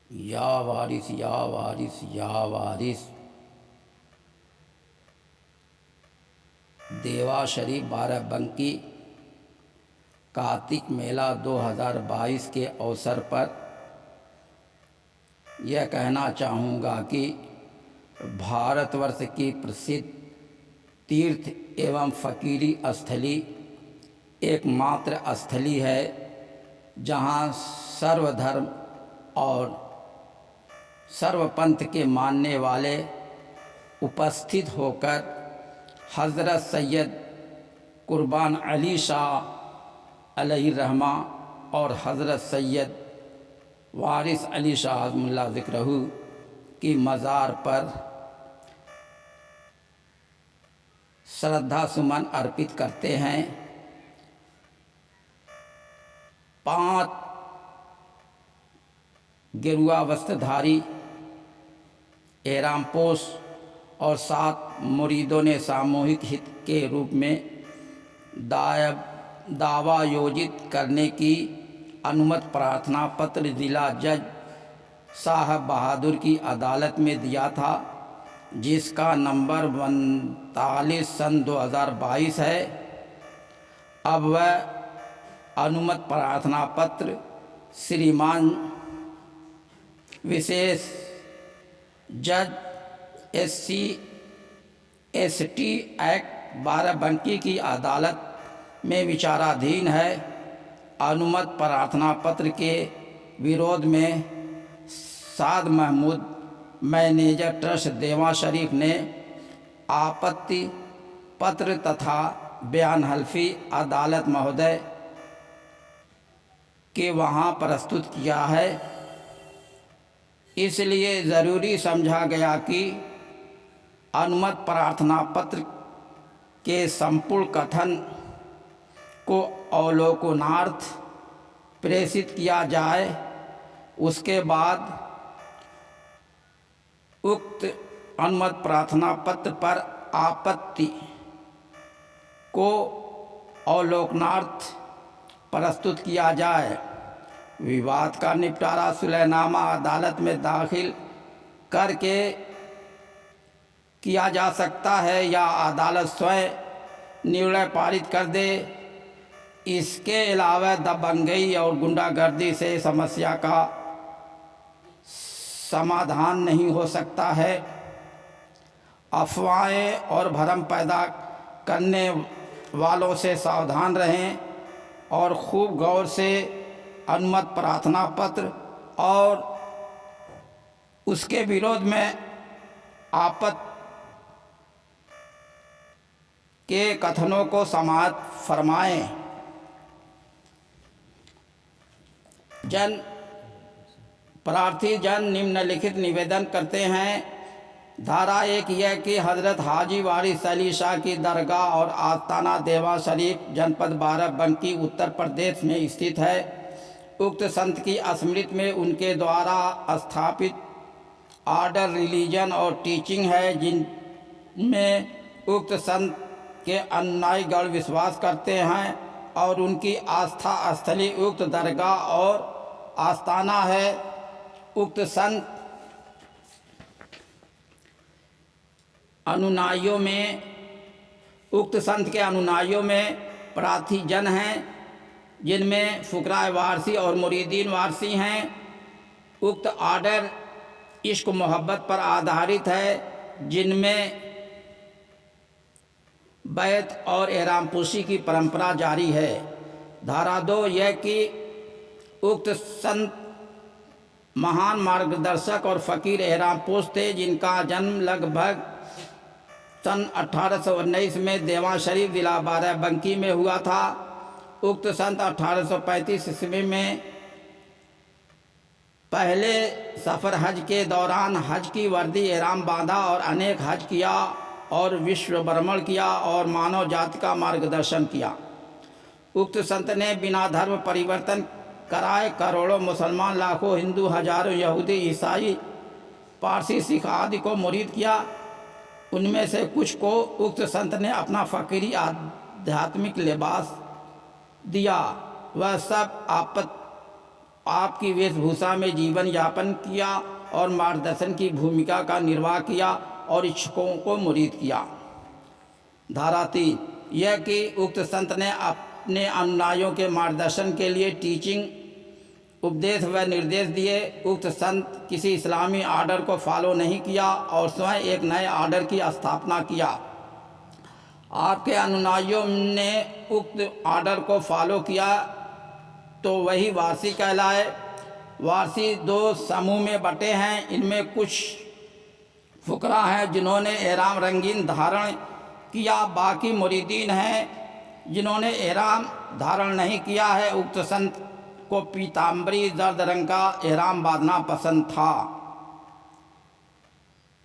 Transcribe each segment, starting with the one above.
या वारिस या वारिस या वारिस। देवा शरीफ बाराबंकी कार्तिक मेला 2022 के अवसर पर यह कहना चाहूँगा कि भारतवर्ष की प्रसिद्ध तीर्थ एवं फकीरी स्थली एकमात्र स्थली है जहाँ सर्वधर्म और सर्वपंथ के मानने वाले उपस्थित होकर हज़रत सैयद कुर्बान अली शाह अलैहिर्रहमा और हज़रत सैयद वारिस अली शाह अज़मुल्लाह ज़िक्रहू की मज़ार पर श्रद्धा सुमन अर्पित करते हैं। 5 गेरुआ वस्त्रधारी एहरामपोश और 7 मुरीदों ने सामूहिक हित के रूप में दावा आयोजित करने की अनुमति प्रार्थना पत्र जिला जज साहब बहादुर की अदालत में दिया था, जिसका नंबर 42 सन 2022 है। अब वह अनुमति प्रार्थना पत्र श्रीमान विशेष जज SC ST एक्ट बाराबंकी की अदालत में विचाराधीन है। अनुमति प्रार्थना पत्र के विरोध में साद महमूद मैनेजर ट्रस्ट देवा शरीफ ने आपत्ति पत्र तथा बयान हल्फी अदालत महोदय के वहाँ प्रस्तुत किया है। इसलिए ज़रूरी समझा गया कि अनुमति प्रार्थना पत्र के संपूर्ण कथन को अवलोकनार्थ प्रेषित किया जाए। उसके बाद उक्त अनुमति प्रार्थना पत्र पर आपत्ति को अवलोकनार्थ प्रस्तुत किया जाए। विवाद का निपटारा सुलहनामा अदालत में दाखिल करके किया जा सकता है या अदालत स्वयं निर्णय पारित कर दे। इसके अलावा दबंगई और गुंडागर्दी से समस्या का समाधान नहीं हो सकता है। अफवाहें और भ्रम पैदा करने वालों से सावधान रहें और खूब गौर से अनुमति प्रार्थना पत्र और उसके विरोध में आपत्ति के कथनों को समाप्त फरमाएं। प्रार्थी जन निम्नलिखित निवेदन करते हैं। धारा 1 यह कि हज़रत हाजी वारिस अली शाह की दरगाह और आस्ताना देवा शरीफ जनपद बाराबंकी उत्तर प्रदेश में स्थित है। उक्त संत की स्मृति में उनके द्वारा स्थापित ऑर्डर रिलीजन और टीचिंग है, जिनमें उक्त संत के अनुयायीगण विश्वास करते हैं और उनकी आस्था स्थली उक्त दरगाह और आस्ताना है। उक्त संत के अनुयायियों में प्रार्थी जन हैं, जिनमें फुकराए वारसी और मुरीदीन वारसी हैं। उक्त ऑर्डर इश्क मोहब्बत पर आधारित है, जिनमें बैत और एहरामपोशी की परंपरा जारी है। धारा 2 यह कि उक्त संत महान मार्गदर्शक और फ़कीर एहरामपोश थे, जिनका जन्म लगभग सन 1819 में देवा शरीफ जिला बाराबंकी में हुआ था। उक्त संत 1835 ईस्वी में पहले सफ़र हज के दौरान हज की वर्दी एहराम बांधा और अनेक हज किया और विश्व भ्रमण किया और मानव जाति का मार्गदर्शन किया। उक्त संत ने बिना धर्म परिवर्तन कराए करोड़ों मुसलमान, लाखों हिंदू, हजारों यहूदी, ईसाई, पारसी, सिख आदि को मुरीद किया। उनमें से कुछ को उक्त संत ने अपना फ़कीरी आध्यात्मिक लिबास दिया। वह सब आपकी वेशभूषा में जीवन यापन किया और मार्गदर्शन की भूमिका का निर्वाह किया और इच्छुकों को मुरीद किया। धारा 3 यह कि उक्त संत ने अपने अनुयायियों के मार्गदर्शन के लिए टीचिंग उपदेश व निर्देश दिए। उक्त संत किसी इस्लामी आर्डर को फॉलो नहीं किया और स्वयं एक नए आर्डर की स्थापना किया। आपके अनुयायियों ने उक्त आर्डर को फॉलो किया तो वही वारसी कहलाए। वारसी 2 समूह में बटे हैं। इनमें कुछ फुकरा हैं जिन्होंने एहराम रंगीन धारण किया, बाकी मुरीदीन हैं जिन्होंने एहराम धारण नहीं किया है। उक्त संत को पीताम्बरी जर्द रंग का एहराम बांधना पसंद था।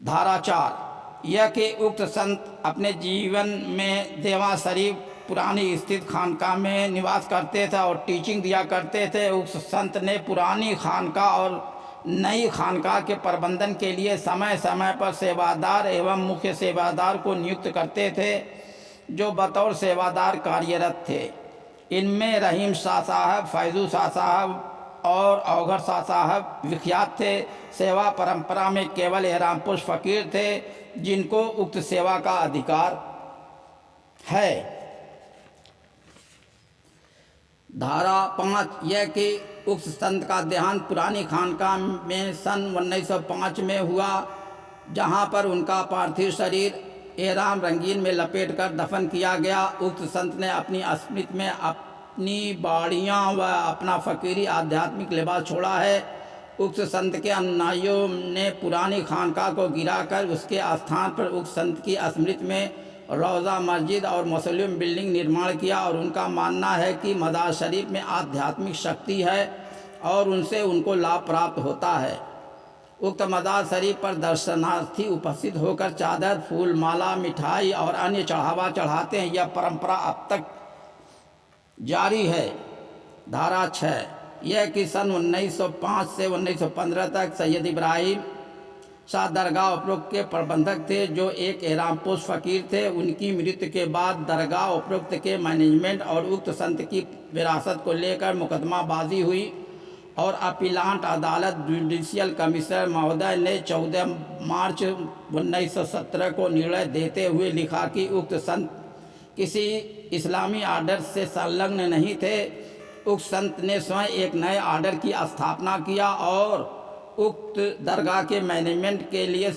धारा 4 यह कि उक्त संत अपने जीवन में देवा शरीफ पुरानी स्थित खानका में निवास करते थे और टीचिंग दिया करते थे। उक्त संत ने पुरानी खानका और नई खानका के प्रबंधन के लिए समय समय पर सेवादार एवं मुख्य सेवादार को नियुक्त करते थे जो बतौर सेवादार कार्यरत थे। इनमें रहीम शाह साहब, फैजू शाह साहब और अवघर शाह साहब विख्यात थे। सेवा परंपरा में केवल एहरामपोश फ़कीर थे जिनको उक्त सेवा का अधिकार है। धारा 5 यह कि उक्त संत का देहांत पुरानी खानका में सन 1905 में हुआ, जहां पर उनका पार्थिव शरीर एहराम रंगीन में लपेटकर दफन किया गया। उक्त संत ने अपनी स्मृति में अपनी बाड़ियाँ व अपना फ़कीरी आध्यात्मिक लिबास छोड़ा है। उक्त संत के अनुयायियों ने पुरानी खानका को गिराकर उसके स्थान पर उक्त संत की स्मृति में रोज़ा मस्जिद और मुस्लिम बिल्डिंग निर्माण किया और उनका मानना है कि मज़ार शरीफ में आध्यात्मिक शक्ति है और उनसे उनको लाभ प्राप्त होता है। उक्त मज़ार शरीफ पर दर्शनार्थी उपस्थित होकर चादर, फूल, माला, मिठाई और अन्य चढ़ावा चढ़ाते हैं। यह परंपरा अब तक जारी है। धारा 6 यह कि सन 1905 से 1915 तक सैयद इब्राहिम शाह दरगाह उपरोक्त के प्रबंधक थे जो एक एहरामपोश फ़कीर थे। उनकी मृत्यु के बाद दरगाह उपरोक्त के मैनेजमेंट और उक्त संत की विरासत को लेकर मुकदमाबाजी हुई और अपीलांट अदालत जुडिशियल कमिश्नर महोदय ने 14 मार्च 1917 को निर्णय देते हुए लिखा कि उक्त संत किसी इस्लामी आर्डर से संलग्न नहीं थे। उक्त संत ने स्वयं एक नए आर्डर की स्थापना किया और उक्त दरगाह के मैनेजमेंट के लिए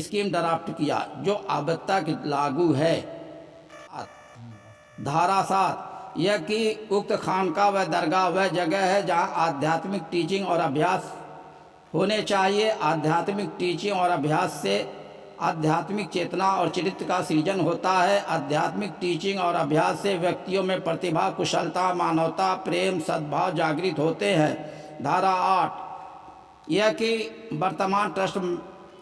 स्कीम ड्राफ्ट किया जो अब तक लागू है। धारा 7 यह कि उक्त खानका व दरगाह वह जगह है जहां आध्यात्मिक टीचिंग और अभ्यास होने चाहिए। आध्यात्मिक टीचिंग और अभ्यास से आध्यात्मिक चेतना और चरित्र का सृजन होता है। आध्यात्मिक टीचिंग और अभ्यास से व्यक्तियों में प्रतिभा, कुशलता, मानवता, प्रेम, सद्भाव जागृत होते हैं। धारा 8 यह कि वर्तमान ट्रस्ट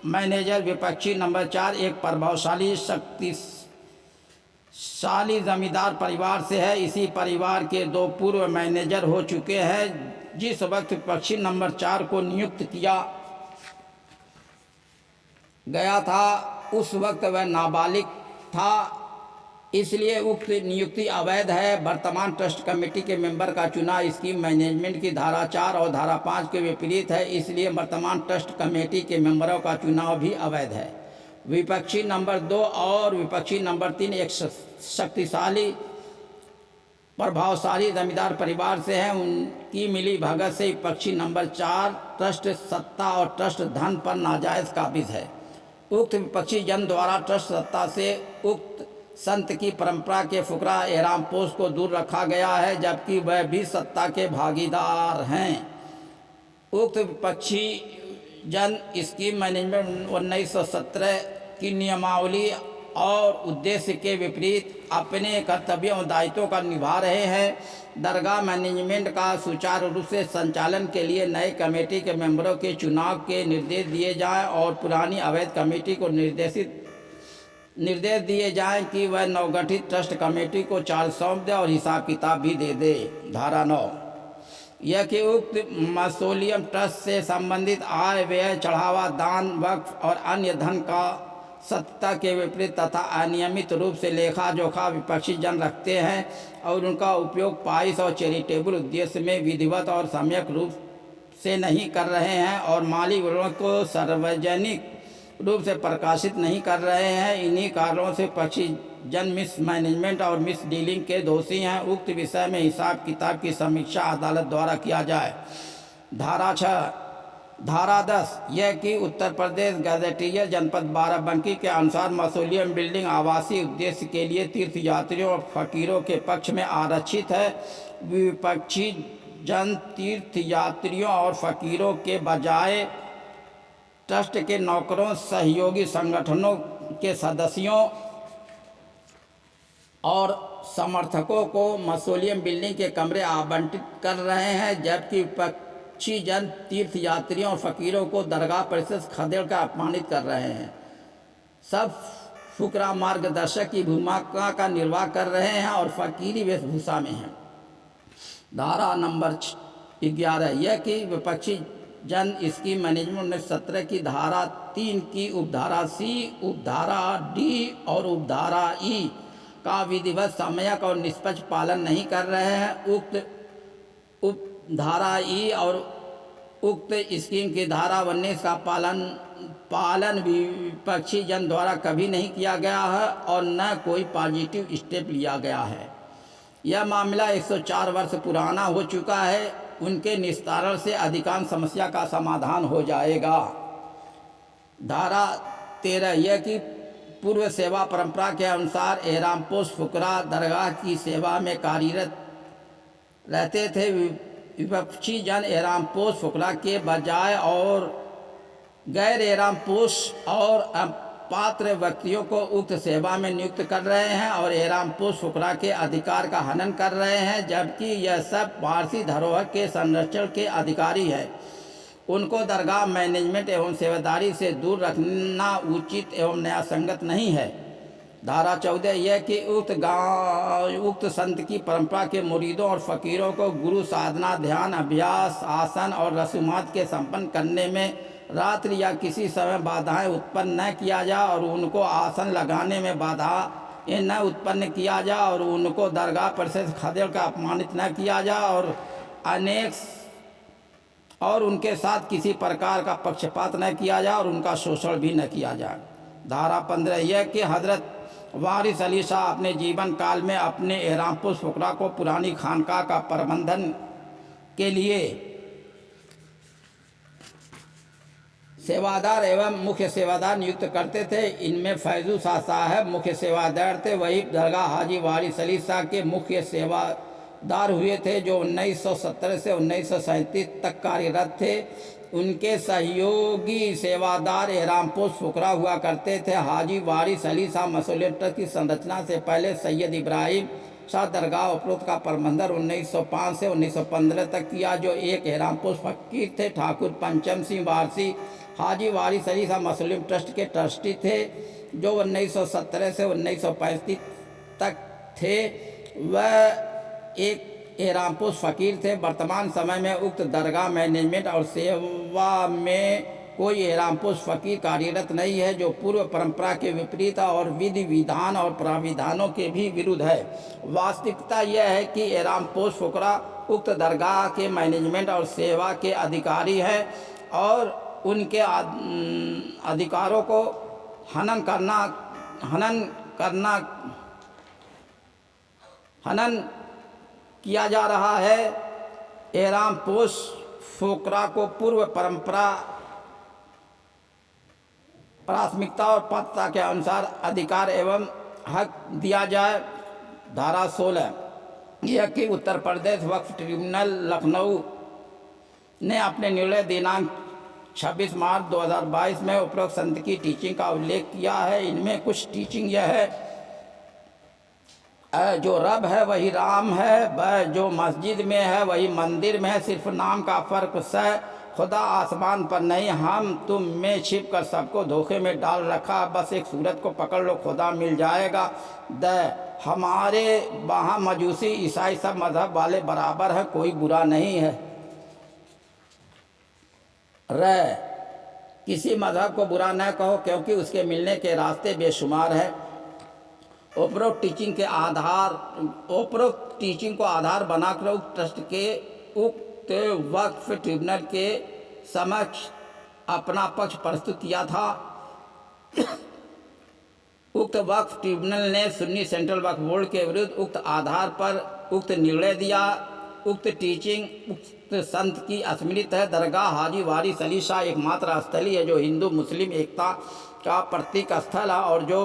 मैनेजर विपक्षी नंबर 4 एक प्रभावशाली शक्तिशाली जमींदार परिवार से है। इसी परिवार के 2 पूर्व मैनेजर हो चुके हैं। जिस वक्त विपक्षी नंबर 4 को नियुक्त किया गया था उस वक्त वह नाबालिग था, इसलिए उक्त नियुक्ति अवैध है। वर्तमान ट्रस्ट कमेटी के मेंबर का चुनाव स्कीम मैनेजमेंट की धारा 4 और धारा 5 के विपरीत है, इसलिए वर्तमान ट्रस्ट कमेटी के मेंबरों का चुनाव भी अवैध है। विपक्षी नंबर 2 और विपक्षी नंबर 3 एक शक्तिशाली प्रभावशाली जमींदार परिवार से हैं। उनकी मिली भगत से विपक्षी नंबर 4 ट्रस्ट सत्ता और ट्रस्ट धन पर नाजायज़ काबिज है। उक्त विपक्षी जन द्वारा ट्रस्ट सत्ता से उक्त संत की परंपरा के फुकरा एहरामपोश को दूर रखा गया है, जबकि वह भी सत्ता के भागीदार हैं। उक्त विपक्षी जन स्कीम मैनेजमेंट 1917 की नियमावली और उद्देश्य के विपरीत अपने कर्तव्यों और दायित्वों का निभा रहे हैं। दरगाह मैनेजमेंट का सुचारू रूप से संचालन के लिए नए कमेटी के मेंबरों के चुनाव के निर्देश दिए जाएं और पुरानी अवैध कमेटी को निर्देश दिए जाएं कि वह नवगठित ट्रस्ट कमेटी को चार्ज सौंप दे और हिसाब किताब भी दे दे। धारा 9 यह कि उक्त मौसोलियम ट्रस्ट से संबंधित आय, व्यय, चढ़ावा, दान, वक्फ और अन्य धन का सत्यता के विपरीत तथा अनियमित रूप से लेखा जोखा विपक्षी जन रखते हैं और उनका उपयोग पाइस और चैरिटेबल उद्देश्य में विधिवत और सम्यक रूप से नहीं कर रहे हैं और माली विवरणों को सार्वजनिक रूप से प्रकाशित नहीं कर रहे हैं। इन्हीं कारणों से पक्षी जन मिस मैनेजमेंट और मिस डीलिंग के दोषी हैं। उक्त विषय में हिसाब किताब की समीक्षा अदालत द्वारा किया जाए। धारा 6 धारा 10 यह कि उत्तर प्रदेश गैजेटियर जनपद बाराबंकी के अनुसार मौसोलियम बिल्डिंग आवासीय उद्देश्य के लिए तीर्थयात्रियों और फकीरों के पक्ष में आरक्षित है। विपक्षी जन तीर्थयात्रियों और फकीरों के बजाय ट्रस्ट के नौकरों, सहयोगी संगठनों के सदस्यों और समर्थकों को मौसोलियम बिल्डिंग के कमरे आवंटित कर रहे हैं, जबकि विपक्षी जन तीर्थयात्रियों और फकीरों को दरगाह परिसर खदेड़ कर अपमानित कर रहे हैं। सब फुकरा मार्गदर्शक की भूमिका का निर्वाह कर रहे हैं और फकीरी वेशभूषा में हैं। धारा नंबर 11 यह कि विपक्षी जन इसकी मैनेजमेंट 1917 की धारा 3 की उपधारा सी, उपधारा डी और उपधारा ई का विधिवत, सम्यक और निष्पक्ष पालन नहीं कर रहे हैं। उक्त उपधारा ई और उक्त स्कीम की धारा 19 का पालन विपक्षी जन द्वारा कभी नहीं किया गया है और न कोई पॉजिटिव स्टेप लिया गया है। यह मामला 104 वर्ष पुराना हो चुका है। उनके निस्तारण से अधिकांश समस्या का समाधान हो जाएगा। धारा 13 यह कि पूर्व सेवा परंपरा के अनुसार एहरामपोश फुकरा दरगाह की सेवा में कार्यरत रहते थे। विपक्षी जन एहरामपोश फुकरा के बजाय और गैर एहरामपोश और पात्र व्यक्तियों को उक्त सेवा में नियुक्त कर रहे हैं और एहरामपोश फुकरा के अधिकार का हनन कर रहे हैं, जबकि यह सब पारसी धरोहर के संरक्षण के अधिकारी हैं। उनको दरगाह मैनेजमेंट एवं सेवादारी से दूर रखना उचित एवं न्यायसंगत नहीं है। धारा 14 यह कि उक्त संत की परंपरा के मुरीदों और फकीरों को गुरु साधना, ध्यान, अभ्यास, आसन और रसूमात के संपन्न करने में रात्रि या किसी समय बाधाएं उत्पन्न न किया जाए और उनको आसन लगाने में बाधा न उत्पन्न किया जाए और उनको दरगाह परिसर खदेड़ कर अपमानित न किया जाए और उनके साथ किसी प्रकार का पक्षपात न किया जाए और उनका शोषण भी न किया जाए। धारा 15 यह कि हजरत वारिस अली शाह अपने जीवन काल में अपने एहरामपोश फुकरा को पुरानी खानकाह का प्रबंधन के लिए सेवादार एवं मुख्य सेवादार नियुक्त करते थे। इनमें फैजू शाह साहब मुख्य सेवादार थे। वही दरगाह हाजी वारिस अली शाह के मुख्य सेवादार हुए थे, जो 1917 से 1937 तक कार्यरत थे। उनके सहयोगी सेवादार एहरामपोश फुकरा हुआ करते थे। हाजी वारिस अली शाह मौसोलियम ट्रस्ट की संरचना से पहले सैयद इब्राहिम शाह दरगाह उपरोक्त का प्रबंधन 1905 से 1915 तक किया, जो एक एहरामपोश फकीर थे। ठाकुर पंचम सिंह वारसी हाजी वारिस अली शाह मौसोलियम ट्रस्ट के ट्रस्टी थे, जो 1917 से 1935 तक थे। वह एक एहरामपोश फकीर थे। वर्तमान समय में उक्त दरगाह मैनेजमेंट और सेवा में कोई एहरामपोश फकीर कार्यरत नहीं है, जो पूर्व परंपरा के विपरीत और विधि विधान और प्राविधानों के भी विरुद्ध है। वास्तविकता यह है कि एहरामपोश फुकरा उक्त दरगाह के मैनेजमेंट और सेवा के अधिकारी हैं और उनके अधिकारों को हनन किया जा रहा है। एहरामपोश फुकरा को पूर्व परंपरा प्राथमिकता और पात्रता के अनुसार अधिकार एवं हक दिया जाए। धारा 16 यह कि उत्तर प्रदेश वक्फ ट्रिब्यूनल लखनऊ ने अपने निर्णय दिनांक 26 मार्च 2022 में उपरोक्त संत की टीचिंग का उल्लेख किया है। इनमें कुछ टीचिंग यह है, जो रब है वही राम है, वह जो मस्जिद में है वही मंदिर में है, सिर्फ नाम का फर्क है। खुदा आसमान पर नहीं, हम तुम में छिप कर सबको धोखे में डाल रखा। बस एक सूरत को पकड़ लो, खुदा मिल जाएगा। हमारे वहाँ मजूसी ईसाई सब मजहब वाले बराबर हैं, कोई बुरा नहीं है। किसी मजहब को बुरा न कहो, क्योंकि उसके मिलने के रास्ते बेशुमार हैं। उपरोक्त टीचिंग को आधार बनाकर उक्त ट्रस्ट के उक्त वक्फ ट्रिब्यूनल के समक्ष अपना पक्ष प्रस्तुत किया था। उक्त वक्फ ट्रिब्यूनल ने सुन्नी सेंट्रल वक्फ बोर्ड के विरुद्ध उक्त आधार पर उक्त निर्णय दिया। उक्त टीचिंग उक्त संत की स्मृति है। दरगाह हाजी वारिस अली शाह एकमात्र स्थली है जो हिंदू मुस्लिम एकता का प्रतीक स्थल है और जो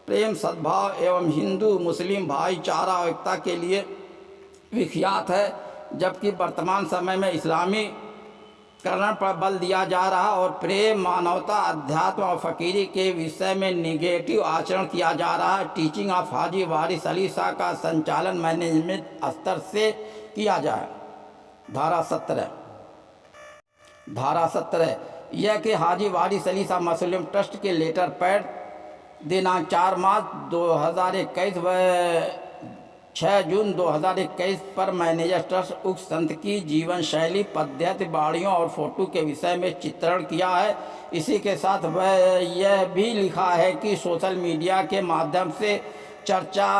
प्रेम सद्भाव एवं हिंदू मुस्लिम भाईचारा और एकता के लिए विख्यात है। जबकि वर्तमान समय में इस्लामीकरण पर बल दिया जा रहा और प्रेम, मानवता, अध्यात्म और फ़कीरी के विषय में निगेटिव आचरण किया जा रहा है। टीचिंग ऑफ हाजी वारिस अली शाह का संचालन मैनेजमेंट स्तर से किया जाए। धारा 17 यह कि हाजी वारिस अली शाह मुस्लिम ट्रस्ट के लेटर पैड दिनांक 4 मार्च 2021 व 6 जून 2021 पर मैनेजर ट्रस्ट उक्त संत की जीवन शैली, पद्धति, बाड़ियों और फोटो के विषय में चित्रण किया है। इसी के साथ वह यह भी लिखा है कि सोशल मीडिया के माध्यम से चर्चा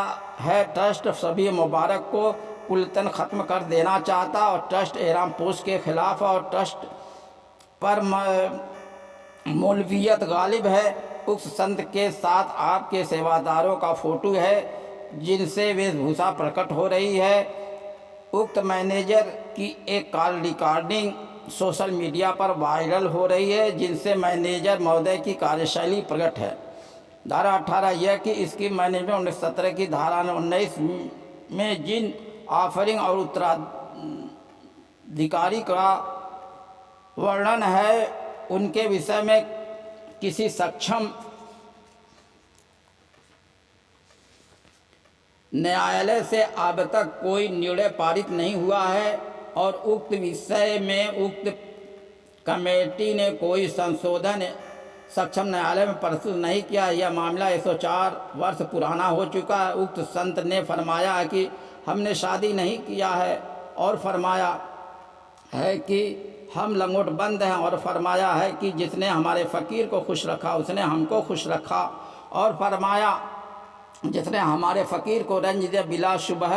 है ट्रस्ट सभी मुबारक को कुलतन ख़त्म कर देना चाहता और ट्रस्ट एहराम पोस्ट के खिलाफ और ट्रस्ट पर मौलवियत गालिब है। उक्त संत के साथ आपके सेवादारों का फोटो है जिनसे वेशभूषा प्रकट हो रही है। उक्त मैनेजर की एक कॉल रिकॉर्डिंग सोशल मीडिया पर वायरल हो रही है जिनसे मैनेजर महोदय की कार्यशैली प्रकट है। धारा 18 यह कि इसकी मैनेजमेंट 1917 की धारा 19 में जिन ऑफरिंग और उत्तराधिकारी का वर्णन है उनके विषय में किसी सक्षम न्यायालय से अब तक कोई निर्णय पारित नहीं हुआ है और उक्त विषय में उक्त कमेटी ने कोई संशोधन सक्षम न्यायालय में प्रस्तुत नहीं किया। यह मामला 104 वर्ष पुराना हो चुका है। उक्त संत ने फरमाया है कि हमने शादी नहीं किया है और फरमाया है कि हम लंगोटबंद हैं और फरमाया है कि जिसने हमारे फ़कीर को खुश रखा उसने हमको खुश रखा और फरमाया जिसने हमारे फ़कीर को रंज दिया बिला शुबह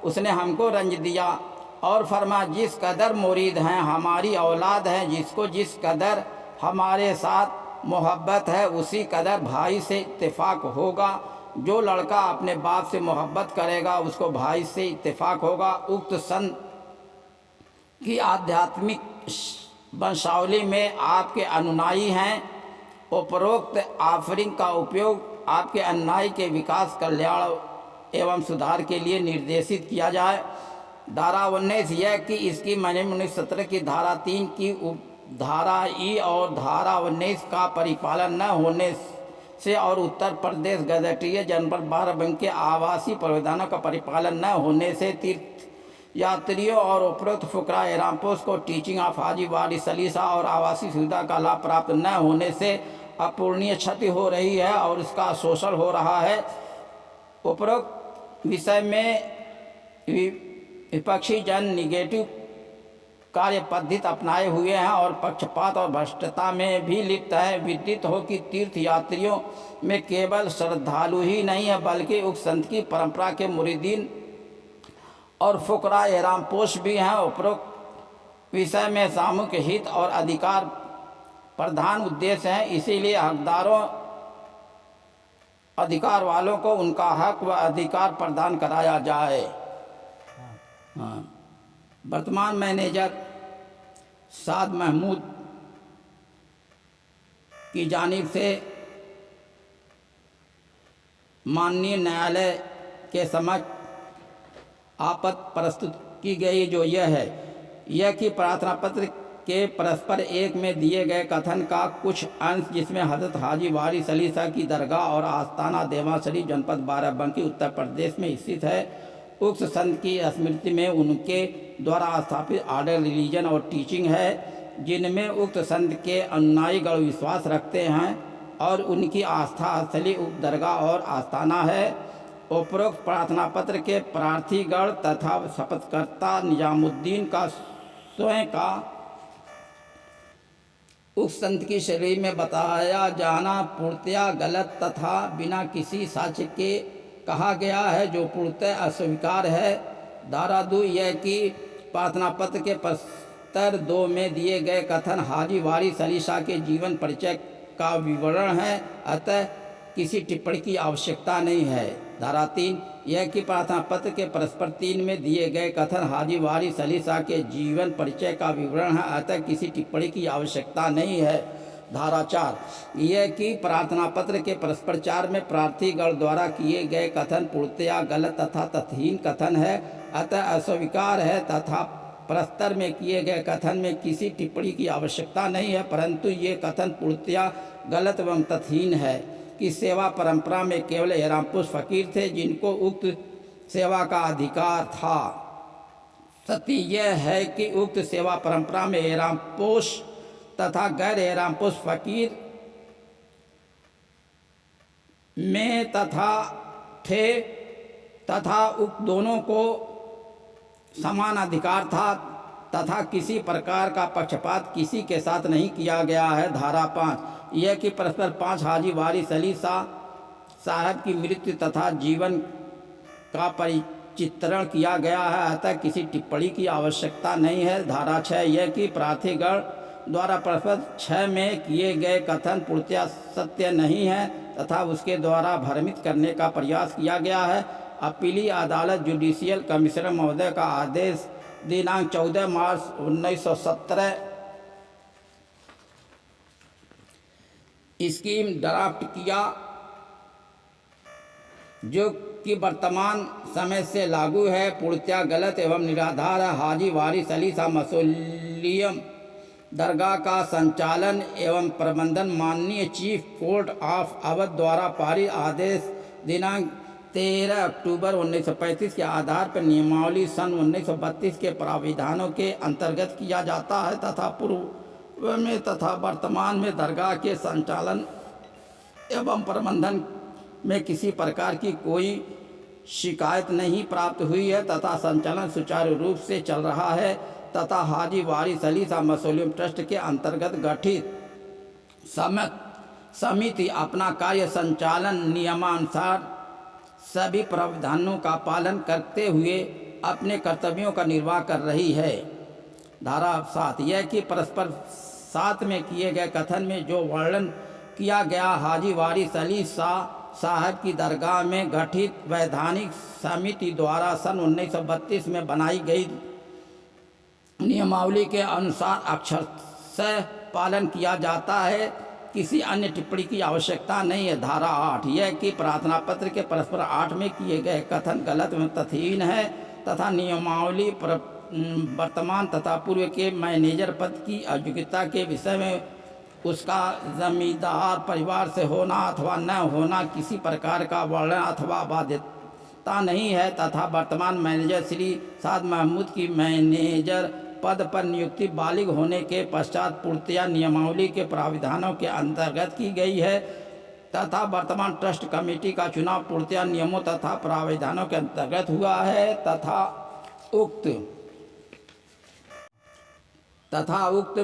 उसने हमको रंज दिया और फरमाया जिस कदर मुरीद हैं हमारी औलाद हैं, जिसको जिस कदर हमारे साथ मोहब्बत है उसी कदर भाई से इत्तेफाक होगा। जो लड़का अपने बाप से मोहब्बत करेगा उसको भाई से इत्तेफाक होगा। उक्त संत की आध्यात्मिक वंशावली में आपके अनुयायी हैं। उपरोक्त ऑफरिंग का उपयोग आपके अनुयायी के विकास, कल्याण एवं सुधार के लिए निर्देशित किया जाए। धारा 19 यह कि इसकी मैनेजमेंट 1917 की धारा 3 की उपधारा ई और धारा 19 का परिपालन न होने से और उत्तर प्रदेश गजटीय जनपद बाराबंकी के आवासीय प्रावधानों का परिपालन न होने से तीर्थ यात्रियों और उपरोक्त फुकरा एहराम पोस्ट को टीचिंग ऑफ हाजी वारिस अली शाह और आवासीय सुविधा का लाभ प्राप्त न होने से अपूर्णीय क्षति हो रही है और उसका शोषण हो रहा है। उपरोक्त विषय में विपक्षी जन निगेटिव कार्य पद्धति अपनाए हुए हैं और पक्षपात और भ्रष्टता में भी लिप्त है। विदित हो कि तीर्थ यात्रियों में केवल श्रद्धालु ही नहीं है बल्कि उक्त संत की परंपरा के मुरीदीन और फुकरा एहराम पोश भी हैं। उपरोक्त विषय में सामूहिक हित और अधिकार प्रधान उद्देश्य हैं, इसीलिए हकदारों अधिकार वालों को उनका हक व अधिकार प्रदान कराया जाए। वर्तमान मैनेजर साद महमूद की जानिब से माननीय न्यायालय के समक्ष आपत्ति प्रस्तुत की गई जो यह कि प्रार्थना पत्र के परस्पर एक में दिए गए कथन का कुछ अंश जिसमें हज़रत हाजी वारिस अली शाह की दरगाह और आस्थाना देवा शरीफ जनपद बाराबंकी उत्तर प्रदेश में स्थित है, उक्त संत की स्मृति में उनके द्वारा स्थापित ऑर्डर, रिलीजन और टीचिंग है जिनमें उक्त संत के अनुयायी गण विश्वास रखते हैं और उनकी आस्था स्थली उक्त दरगाह और आस्थाना है। उपरोक्त प्रार्थना पत्र के प्रार्थीगण तथा शपथकर्ता निजामुद्दीन का स्वयं का उक्त संत की शैली में बताया जाना पूर्णतया गलत तथा बिना किसी साक्ष्य के कहा गया है, जो पूर्णतः अस्वीकार है। धारा 2 यह कि प्रार्थना पत्र के प्रस्तर 2 में दिए गए कथन हाजी वारिस अली शाह के जीवन परिचय का विवरण है, अतः किसी टिप्पणी की आवश्यकता नहीं है। धारा 3 यह कि प्रार्थना पत्र के प्रस्तर 3 में दिए गए कथन हाजी वारिस अली शाह के जीवन परिचय का विवरण है, अतः किसी टिप्पणी की आवश्यकता नहीं है। धारा 4 यह कि प्रार्थना पत्र के प्रस्तर 4 में प्रार्थीगण द्वारा किए गए कथन पूर्णतया गलत तथा तथहीन कथन है, अतः अस्वीकार है तथा प्रस्तर में किए गए कथन में किसी टिप्पणी की आवश्यकता नहीं है, परंतु ये कथन पूर्णतया गलत एवं तथहीन है कि सेवा परंपरा में केवल एहरामपोश फकीर थे जिनको उक्त सेवा का अधिकार था। सत्य यह है कि उक्त सेवा परंपरा में एहरामपोश तथा गैर एहरामपोश फकीर में तथा थे तथा उक्त दोनों को समान अधिकार था तथा किसी प्रकार का पक्षपात किसी के साथ नहीं किया गया है। धारा 5 यह कि प्रस्तर 5 हाजी वारिस अली शाह साहब की मृत्यु तथा जीवन का परिचित्रण किया गया है, अतः किसी टिप्पणी की आवश्यकता नहीं है। धारा 6 यह कि प्रार्थीगण द्वारा प्रस्तर 6 में किए गए कथन पूर्णतया सत्य नहीं है तथा उसके द्वारा भ्रमित करने का प्रयास किया गया है। अपीली अदालत जुडिशियल कमिश्नर महोदय का आदेश दिनांक 14 मार्च 1917 स्कीम ड्राफ्ट किया, जो कि वर्तमान समय से लागू है, पूर्णतया गलत एवं निराधार है। हाजी वारिस अली शाह मौसोलियम दरगाह का संचालन एवं प्रबंधन माननीय चीफ कोर्ट ऑफ अवध द्वारा पारित आदेश दिनांक 13 अक्टूबर 1935 के आधार पर नियमावली सन 1932 के प्राविधानों के अंतर्गत किया जाता है तथा पूर्व में तथा वर्तमान में दरगाह के संचालन एवं प्रबंधन में किसी प्रकार की कोई शिकायत नहीं प्राप्त हुई है तथा संचालन सुचारू रूप से चल रहा है तथा हाजी वारिस अली शाह मौसोलियम ट्रस्ट के अंतर्गत गठित समिति अपना कार्य संचालन नियमानुसार सभी प्रावधानों का पालन करते हुए अपने कर्तव्यों का निर्वाह कर रही है। धारा 7 यह कि परस्पर 7 में किए गए कथन में जो वर्णन किया गया हाजी वारिस अली शाह साहब की दरगाह में गठित वैधानिक समिति द्वारा सन 1932 में बनाई गई नियमावली के अनुसार अक्षरशः पालन किया जाता है, किसी अन्य टिप्पणी की आवश्यकता नहीं है। धारा 8 यह कि प्रार्थना पत्र के परस्पर 8 में किए गए कथन गलत एवं तथहीन है तथा नियमावली वर्तमान तथा पूर्व के मैनेजर पद की अयोग्यता के विषय में उसका जमींदार परिवार से होना अथवा न होना किसी प्रकार का वर्णन अथवा बाध्यता नहीं है तथा वर्तमान मैनेजर श्री साद महमूद की मैनेजर पद पर नियुक्ति बालिग होने के पश्चात पूर्णतया नियमावली के प्राविधानों के अंतर्गत की गई है तथा वर्तमान ट्रस्ट कमेटी का चुनाव पूर्णतया नियमों तथा प्राविधानों के अंतर्गत हुआ है तथा उक्त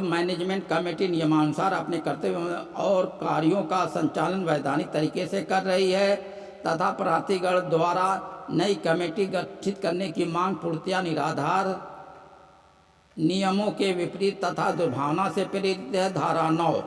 मैनेजमेंट कमेटी नियमानुसार अपने कर्तव्य और कार्यों का संचालन वैधानिक तरीके से कर रही है तथा प्रार्थीगण द्वारा नई कमेटी गठित करने की मांग पूर्णतया निराधार नियमों के विपरीत तथा दुर्भावना से प्रेरित है। धारा 9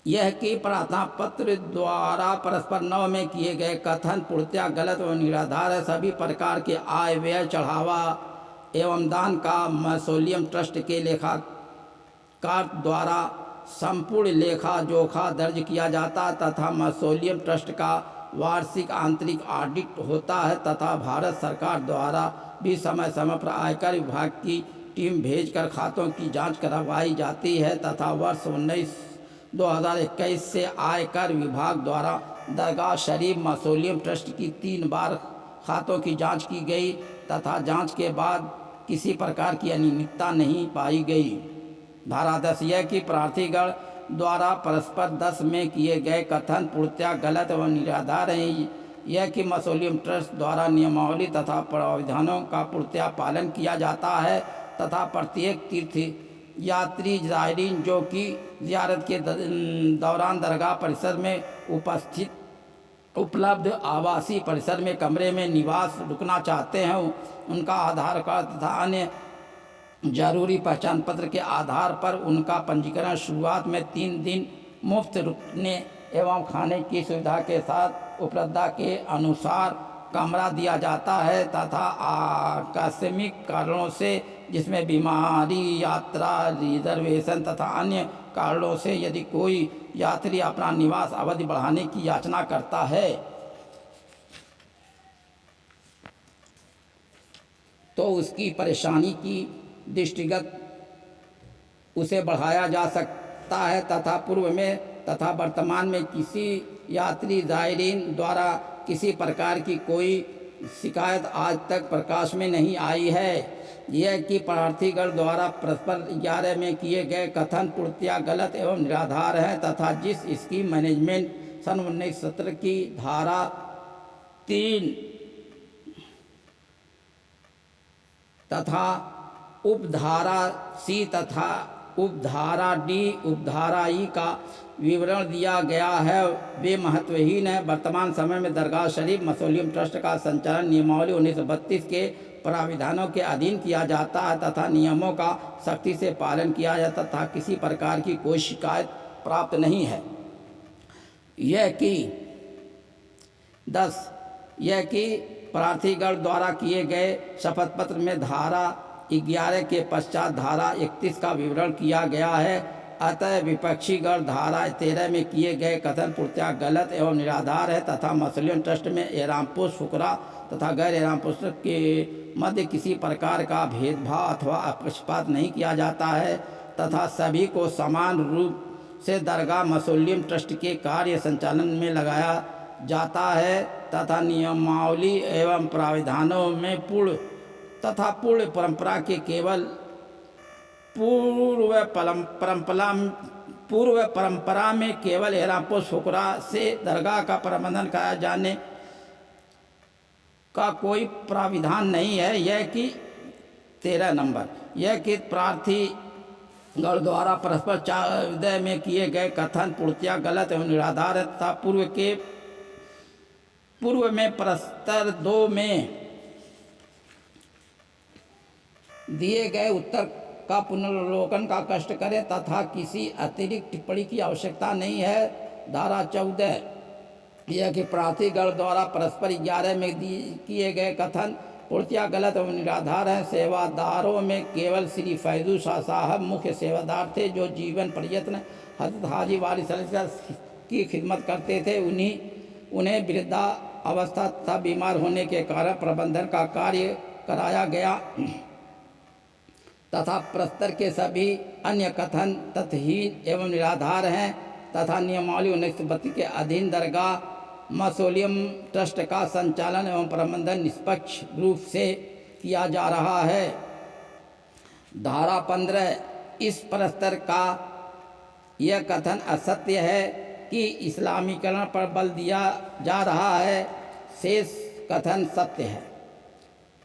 यह कि प्रार्थना पत्र द्वारा परस्पर 9 में किए गए कथन पूर्णतया गलत और निराधार है। सभी प्रकार के आय व्यय चढ़ावा एवं दान का मौसोलियम ट्रस्ट के लेखाकार द्वारा संपूर्ण लेखा जोखा दर्ज किया जाता तथा मौसोलियम ट्रस्ट का वार्षिक आंतरिक ऑडिट होता है तथा भारत सरकार द्वारा भी समय समय पर आयकर विभाग की टीम भेजकर खातों की जांच करवाई जाती है तथा वर्ष 2021 से आयकर विभाग द्वारा दरगाह शरीफ मौसोलियम ट्रस्ट की 3 बार खातों की जांच की गई तथा जांच के बाद किसी प्रकार की अनियमितता नहीं पाई गई। धारा 10 यह कि प्रार्थीगण द्वारा परस्पर 10 में किए गए कथन पूर्णतया गलत एवं निराधार हैं। यह कि मौसोलियम ट्रस्ट द्वारा नियमावली तथा प्रावधानों का पूर्णतया पालन किया जाता है तथा प्रत्येक तीर्थ यात्री ज़ायरीन जो कि ज़ियारत के दौरान दरगाह परिसर में उपलब्ध आवासीय परिसर में कमरे में निवास रुकना चाहते हैं, उनका आधार कार्ड तथा अन्य जरूरी पहचान पत्र के आधार पर उनका पंजीकरण शुरुआत में 3 दिन मुफ्त रुकने एवं खाने की सुविधा के साथ उपलब्धता के अनुसार कमरा दिया जाता है तथा आकस्मिक कारणों से जिसमें बीमारी, यात्रा, रिजर्वेशन तथा अन्य कारणों से यदि कोई यात्री अपना निवास अवधि बढ़ाने की याचना करता है तो उसकी परेशानी की दृष्टिगत उसे बढ़ाया जा सकता है तथा पूर्व में तथा वर्तमान में किसी यात्री ज़ायरीन द्वारा किसी प्रकार की कोई शिकायत आज तक प्रकाश में नहीं आई है। यह कि प्रार्थीगण द्वारा परस्पर 11 में किए गए कथन पूर्णतया गलत एवं निराधार है तथा जिस स्कीम मैनेजमेंट सन 1970 की धारा 3 तथा उपधारा सी तथा उपधारा डी उपधारा ई का विवरण दिया गया है वे महत्वहीन है। वर्तमान समय में दरगाह शरीफ मसोलियम ट्रस्ट का संचालन नियमावली 1932 के प्राविधानों के अधीन किया जाता है तथा नियमों का सख्ती से पालन किया जाता तथा किसी प्रकार की कोई शिकायत प्राप्त नहीं है। यह कि प्रार्थीगण द्वारा किए गए शपथ पत्र में धारा 11 के पश्चात धारा 31 का विवरण किया गया है। अतः विपक्षी गण धारा 13 में किए गए कथन पूर्णतया गलत एवं निराधार है तथा मसलियन ट्रस्ट में एहरामपोश फुकरा तथा गैर एहरामपोश के मध्य किसी प्रकार का भेदभाव अथवा अपक्षपात नहीं किया जाता है तथा सभी को समान रूप से दरगाह मसोलियम ट्रस्ट के कार्य संचालन में लगाया जाता है तथा नियमावली एवं प्राविधानों में पूर्ण परंपरा के केवल पूर्व परंपरा में केवल एहरामपोश फुकरा से दरगाह का प्रबंधन कराया जाने का कोई प्राविधान नहीं है। यह कि 13 नंबर यह कि प्रार्थी गण द्वारा परस्पर 14 में किए गए कथन पूर्णतया गलत एवं निराधार है तथा पूर्व में प्रस्तर 2 में दिए गए उत्तर का पुनर्लोकन का कष्ट करें तथा किसी अतिरिक्त टिप्पणी की आवश्यकता नहीं है। धारा 14 यह कि प्रार्थीगण द्वारा परस्पर 11 में किए गए कथन पूर्णतया गलत एवं निराधार है। सेवादारों में केवल श्री फैजू शाह साहब मुख्य सेवादार थे जो जीवन प्रयत्न हजरत हाजी वाली सलीसा की खिदमत करते थे। उन्हें वृद्धा अवस्था तथा बीमार होने के कारण प्रबंधन का कार्य कराया गया तथा प्रस्तर के सभी अन्य कथन तथहीन एवं निराधार हैं तथा नियमावली 1932 के अधीन दरगाह मसोलियम ट्रस्ट का संचालन एवं प्रबंधन निष्पक्ष रूप से किया जा रहा है। धारा 15 इस प्रस्तर का यह कथन असत्य है कि इस्लामीकरण पर बल दिया जा रहा है, शेष कथन सत्य है।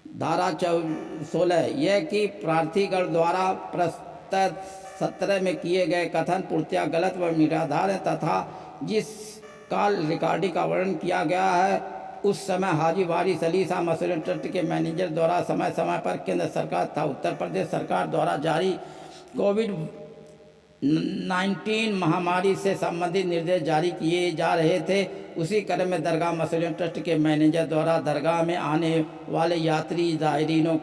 धारा 16 यह कि प्रार्थीगण द्वारा प्रस्तर 17 में किए गए कथन पूर्णतया गलत व निराधार है तथा जिस काल रिकॉर्डिंग का वर्णन किया गया है उस समय हाजी वारिस अली शाह मसलियन ट्रस्ट के मैनेजर द्वारा समय समय पर केंद्र सरकार तथा उत्तर प्रदेश सरकार द्वारा जारी कोविड-19 महामारी से संबंधित निर्देश जारी किए जा रहे थे। उसी क्रम में दरगाह मसलियन ट्रस्ट के मैनेजर द्वारा दरगाह में आने वाले यात्री ज़ायरीनों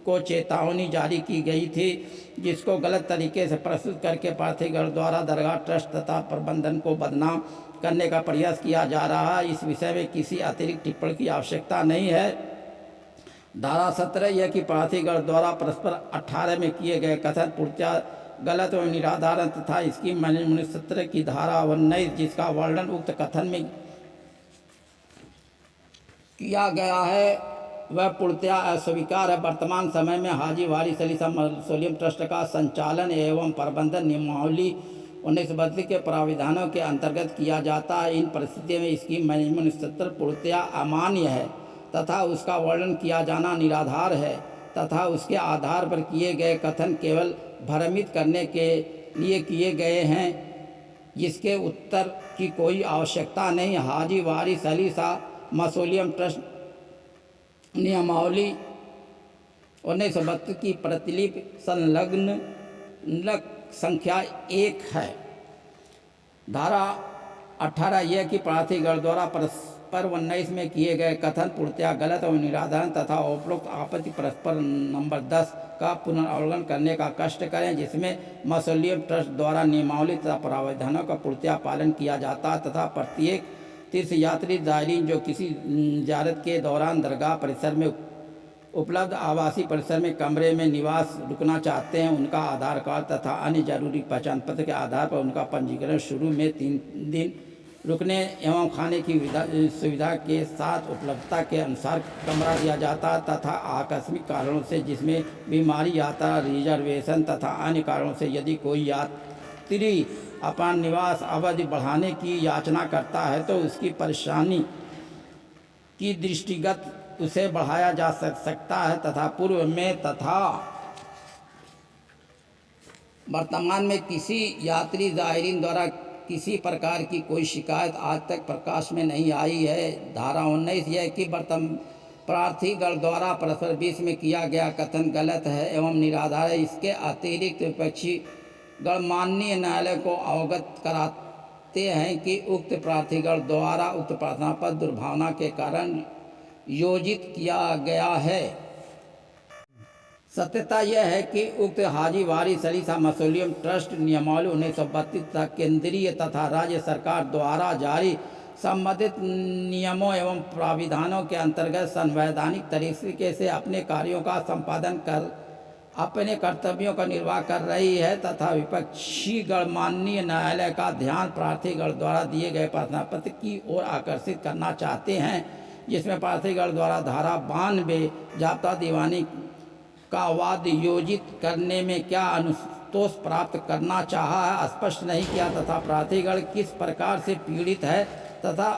को चेतावनी जारी की गई थी जिसको गलत तरीके से प्रस्तुत करके प्रार्थीगण द्वारा दरगाह ट्रस्ट तथा प्रबंधन को बदनाम करने का प्रयास किया जा रहा है। इस विषय में किसी अतिरिक्त टिप्पणी की आवश्यकता नहीं है। धारा 17 यह कि प्रार्थीगण द्वारा परस्पर 18 में किए गए कथन पूर्णतया गलत एवं निराधार तथा इसकी मैनेजमेंट 1970 की धारा 19 जिसका वर्णन उक्त कथन में किया गया है वह पूर्णतया अस्वीकार है। वर्तमान समय में हाजी वारिस अली शाह मसोलियम ट्रस्ट का संचालन एवं प्रबंधन नियमावली 1932 के प्राविधानों के अंतर्गत किया जाता है। इन परिस्थितियों में इसकी मैनेजमेंट 1970 पूर्णतया अमान्य है तथा उसका वर्णन किया जाना निराधार है तथा उसके आधार पर किए गए कथन केवल भ्रमित करने के लिए किए गए हैं, जिसके उत्तर की कोई आवश्यकता नहीं। हाजी वारिस अली शाह मौसोलियम ट्रस्ट नियमावली 1932 की प्रतिलिपि संलग्न संख्या 1 है। धारा 18 यह कि प्रार्थीगण द्वारा परस्पर 19 में किए गए कथन पूर्णतया गलत और निराधार तथा उपरोक्त आपत्ति परस्पर नंबर 10 का पुनर्अवलोकन करने का कष्ट करें, जिसमें मौसोलियम ट्रस्ट द्वारा नियमावली तथा प्रावधानों का पूर्णतया पालन किया जाता तथा प्रत्येक तीर्थयात्री ज़ायरीन जो किसी ज़ियारत के दौरान दरगाह परिसर में उपलब्ध आवासीय परिसर में कमरे में निवास रुकना चाहते हैं, उनका आधार कार्ड तथा अन्य जरूरी पहचान पत्र के आधार पर उनका पंजीकरण शुरू में 3 दिन रुकने एवं खाने की सुविधा के साथ उपलब्धता के अनुसार कमरा दिया जाता तथा आकस्मिक कारणों से जिसमें बीमारी, यात्रा, रिजर्वेशन तथा अन्य कारणों से यदि कोई यात्री अपना निवास अवधि बढ़ाने की याचना करता है तो उसकी परेशानी की दृष्टिगत उसे बढ़ाया जा सकता है तथा पूर्व में तथा वर्तमान में किसी यात्री ज़ायरीन द्वारा किसी प्रकार की कोई शिकायत आज तक प्रकाश में नहीं आई है। धारा 19 यह कि प्रार्थीगण द्वारा परस्पर बीच में किया गया कथन गलत है एवं निराधार है। इसके अतिरिक्त विपक्षी गण माननीय न्यायालय को अवगत कराते हैं कि उक्त प्रार्थीगण द्वारा उक्त प्रार्थना पत्र दुर्भावना के कारण योजित किया गया है। सत्यता यह है कि उक्त हाजी वारिस अली शाह मौसोलियम ट्रस्ट नियमावली 1932 तथा केंद्रीय तथा राज्य सरकार द्वारा जारी संबंधित नियमों एवं प्राविधानों के अंतर्गत संवैधानिक तरीके से अपने कार्यों का संपादन कर अपने कर्तव्यों का निर्वाह कर रही है तथा विपक्षी गणमान्य न्यायालय का ध्यान प्रार्थीगण द्वारा दिए गए प्रार्थना पत्र की ओर आकर्षित करना चाहते हैं, जिसमें प्रार्थीगण द्वारा धारा 92 जाब्ता दीवानी का वाद योजित करने में क्या अनुतोष प्राप्त करना चाहा है स्पष्ट नहीं किया तथा प्रार्थीगण किस प्रकार से पीड़ित है तथा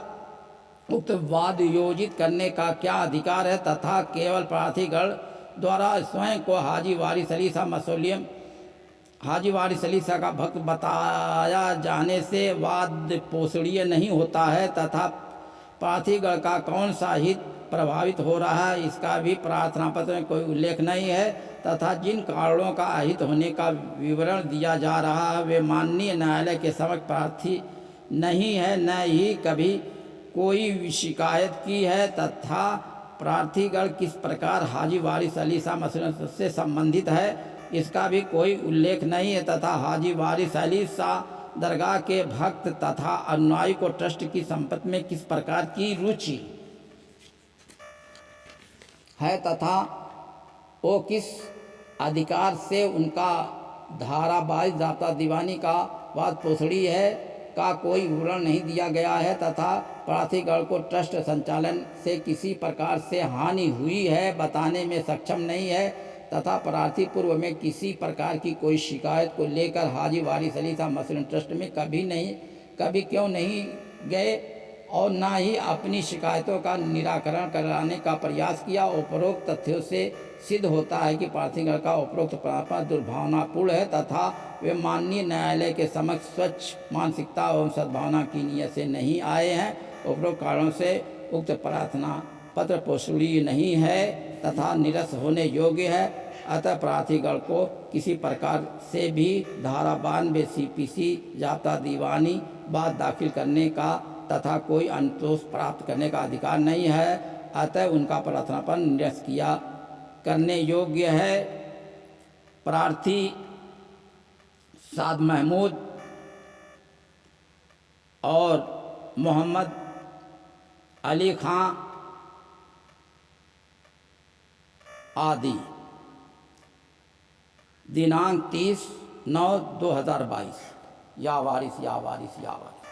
उक्त वाद योजित करने का क्या अधिकार है तथा केवल प्रार्थीगण द्वारा स्वयं को हाजी वारिस अली शाह मौसोलियम हाजी वारिस अली शाह का भक्त बताया जाने से वाद पोषणीय नहीं होता है तथा प्रार्थीगण का कौन सा हित प्रभावित हो रहा है इसका भी प्रार्थना पत्र में कोई उल्लेख नहीं है तथा जिन कारणों का अहित होने का विवरण दिया जा रहा है वे माननीय न्यायालय के समक्ष प्रार्थी नहीं है, न ही कभी कोई शिकायत की है तथा प्रार्थीगण किस प्रकार हाजी वारिस अली शाह मौसोलियम से संबंधित है इसका भी कोई उल्लेख नहीं है तथा हाजी वारिस अली शाह दरगाह के भक्त तथा अनुयायी को ट्रस्ट की संपत्ति में किस प्रकार की रुचि है तथा वो किस अधिकार से उनका धारा 22 जाब्ता दीवानी का वाद पोषणी है का कोई विवरण नहीं दिया गया है तथा प्रार्थीगण को ट्रस्ट संचालन से किसी प्रकार से हानि हुई है बताने में सक्षम नहीं है तथा प्रार्थी पूर्व में किसी प्रकार की कोई शिकायत को लेकर हाजी वारिस अली शाह मौसोलियम ट्रस्ट में कभी क्यों नहीं गए और ना ही अपनी शिकायतों का निराकरण कराने का प्रयास किया। उपरोक्त तथ्यों से सिद्ध होता है कि प्रार्थीगण का उपरोक्त प्रार्थना दुर्भावनापूर्ण है तथा वे माननीय न्यायालय के समक्ष स्वच्छ मानसिकता एवं सद्भावना की नीयत से नहीं आए हैं। उपरोक्त कारणों से उक्त प्रार्थना पत्र पोषणीय नहीं है तथा निरस्त होने योग्य है। अतः प्रार्थीगण को किसी प्रकार से भी धारा 92 CPC जाब्ता दीवानी बाद दाखिल करने का तथा कोई अनुतोष प्राप्त करने का अधिकार नहीं है। अतः उनका प्रार्थना पत्र निरस्त करने योग्य है। प्रार्थी साद महमूद और मोहम्मद अली खां आदि। दिनांक 30/9/2022। या वारिस या वारिस या वारिस।